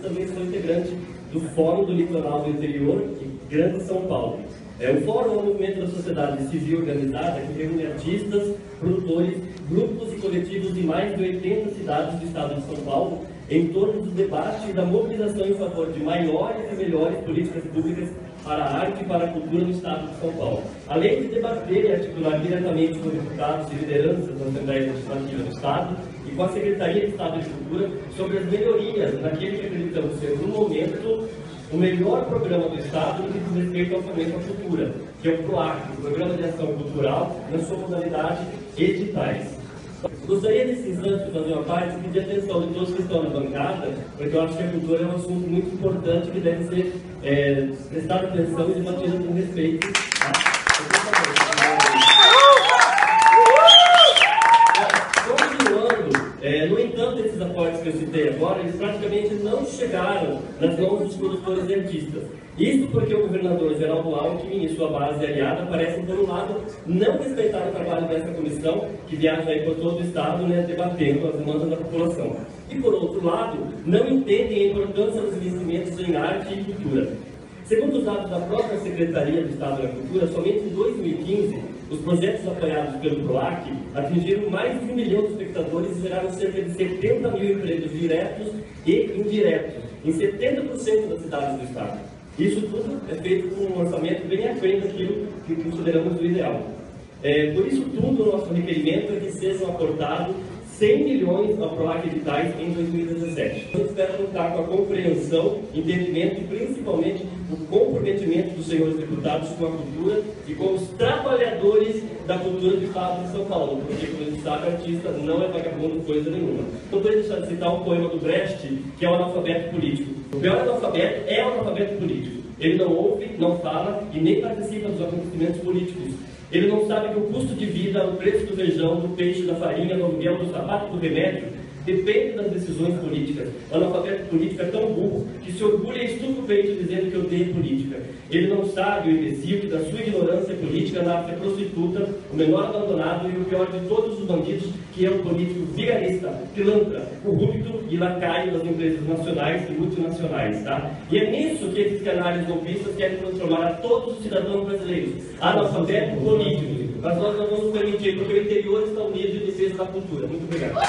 Também sou integrante do Fórum do Litoral do Interior e Grande São Paulo. O Fórum é um movimento da sociedade civil organizada que reúne artistas, produtores, grupos e coletivos de mais de 80 cidades do estado de São Paulo em torno do debate e da mobilização em favor de maiores e melhores políticas públicas para a arte e para a cultura no estado de São Paulo. Além de debater e articular diretamente com deputados e lideranças da Assembleia Legislativa do Estado e com a Secretaria de Estado de Cultura sobre as melhorias naquele que acreditamos ser, no momento, o melhor programa do Estado no que diz respeito ao fomento à cultura, que é o PROAC, o Programa de Ação Cultural, na sua modalidade editais. Gostaria nesse instante de fazer uma parte e pedir atenção de todos que estão na bancada, porque eu acho que a cultura é um assunto muito importante que deve ser prestado atenção e debatido com respeito. No entanto, esses aportes que eu citei agora, eles praticamente não chegaram nas mãos dos produtores e artistas. Isso porque o governador Geraldo Alckmin e sua base aliada parecem, por um lado, não respeitar o trabalho dessa comissão, que viaja aí por todo o estado, debatendo as demandas da população. E, por outro lado, não entendem a importância dos investimentos em arte e cultura. Segundo os dados da própria Secretaria do Estado da Cultura, somente em 2015, os projetos apoiados pelo PROAC atingiram mais de 1 milhão de espectadores e geraram cerca de 70 mil empregos diretos e indiretos, em 70% das cidades do Estado. Isso tudo é feito com um orçamento bem aquém daquilo que consideramos o ideal. Por isso tudo, o nosso requerimento é que sejam aportados 100 milhões ao PROAC Editais em 2017. Eu espero contar com a compreensão, entendimento e principalmente o comprometimento dos senhores deputados com a cultura e com os trabalhadores da cultura do estado de São Paulo, porque, como a gente sabe, artista não é vagabundo coisa nenhuma. Não poderia deixar de citar um poema do Brecht, que é o analfabeto político. O pior analfabeto é o analfabeto político. Ele não ouve, não fala e nem participa dos acontecimentos políticos. Ele não sabe que o custo de vida, o preço do feijão, do peixe, da farinha, do aluguel, do sapato, do remédio, depende das decisões políticas. O analfabeto político é tão burro que se orgulha estupidamente dizendo que odeia política. Ele não sabe, o imbecil, que da sua ignorância política nasce a prostituta, o menor abandonado e o pior de todos os bandidos, que é o político vigarista, pilantra, corrupto e lacaio das empresas nacionais e multinacionais. E é nisso que esses canalhas golpistas querem transformar a todos os cidadãos brasileiros, analfabetos políticos. Mas nós não vamos permitir, porque o interior está unido em defesa da cultura. Muito obrigado.